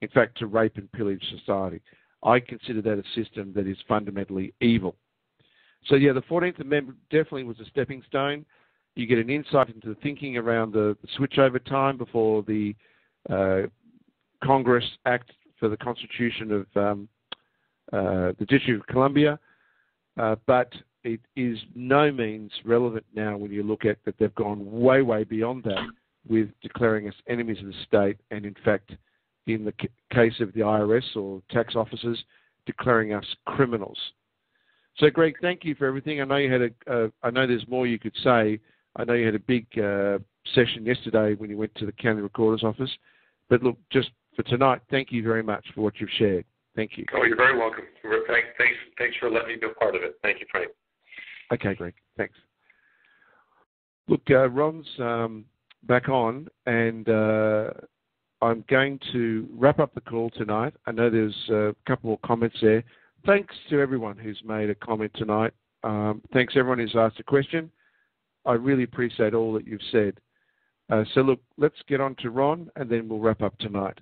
in fact, to rape and pillage society. I consider that a system that is fundamentally evil. So, yeah, the 14th Amendment definitely was a stepping stone. You get an insight into the thinking around the switchover time before the Congress Act for the Constitution of the District of Columbia, but it is no means relevant now when you look at that they've gone way, way beyond that with declaring us enemies of the state and, in fact, in the case of the IRS or tax officers, declaring us criminals. So, Greg, thank you for everything. I know you had I know there's more you could say. I know you had a big session yesterday when you went to the county recorder's office. But look, just for tonight, thank you very much for what you've shared. Thank you. Oh, you're very welcome. Thanks for letting me be a part of it. Thank you, Frank. Okay, Greg. Thanks. Look, Ron's back on, and I'm going to wrap up the call tonight. I know there's a couple more comments there. Thanks to everyone who's made a comment tonight. Thanks to everyone who's asked a question. I really appreciate all that you've said. So, look, let's get on to Ron, and then we'll wrap up tonight.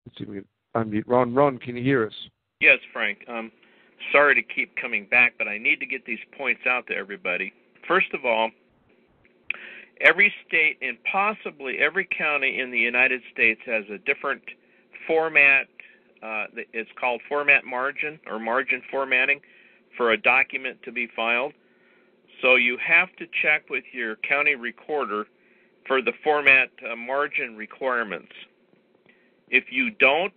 Let's see if we can unmute Ron. Ron, can you hear us? Yes, Frank. Sorry to keep coming back, but I need to get these points out to everybody. First of all, every state and possibly every county in the United States has a different format. It's called format margin or margin formatting for a document to be filed. So you have to check with your county recorder for the format margin requirements. If you don't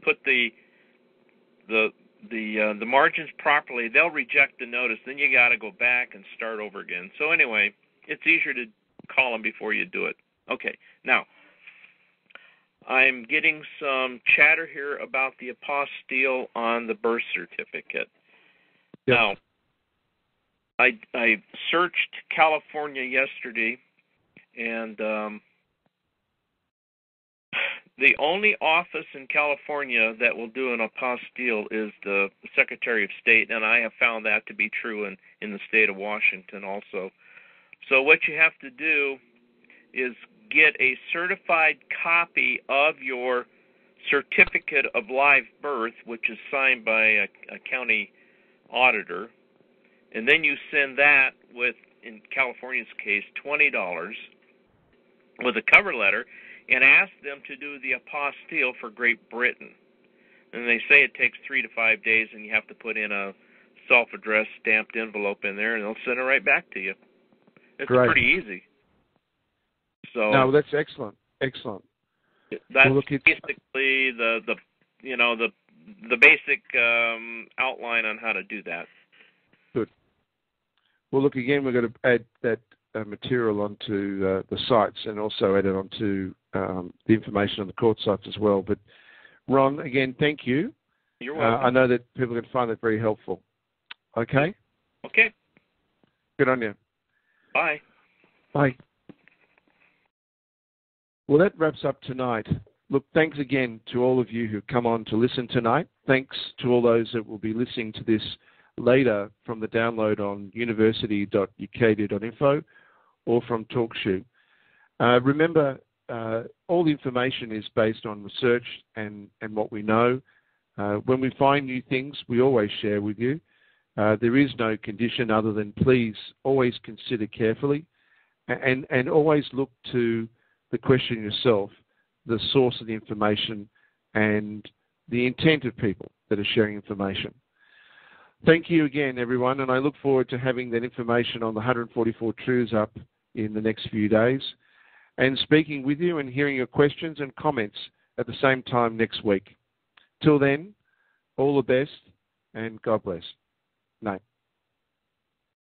put the margins properly, they'll reject the notice. Then you got to go back and start over again. So anyway, it's easier to call them before you do it. Okay, now I'm getting some chatter here about the apostille on the birth certificate. Yep. Now, I searched California yesterday, and the only office in California that will do an apostille is the Secretary of State, and I have found that to be true in the state of Washington also. So what you have to do is get a certified copy of your certificate of live birth, which is signed by a county auditor, and then you send that with, in California's case, $20 with a cover letter, and ask them to do the apostille for Great Britain. And they say it takes 3 to 5 days, and you have to put in a self-addressed stamped envelope in there, and they'll send it right back to you. It's Great. pretty easy. So no, that's excellent. Excellent. That's well, look, basically the basic outline on how to do that. Good. Well, look, again, we're going to add that material onto the sites and also add it onto the information on the court sites as well. But, Ron, again, thank you. You're welcome. I know that people can find that very helpful. Okay? Okay. Good on you. Bye. Bye. Well, that wraps up tonight. Look, thanks again to all of you who've come on to listen tonight. Thanks to all those that will be listening to this later from the download on university.ucadia.info or from TalkShoe. Remember, all the information is based on research and what we know. When we find new things, we always share with you. There is no condition other than please always consider carefully and always look to the question yourself, the source of the information and the intent of people that are sharing information. Thank you again, everyone, and I look forward to having that information on the 144 truths up in the next few days and speaking with you and hearing your questions and comments at the same time next week. Till then, all the best and God bless. Night.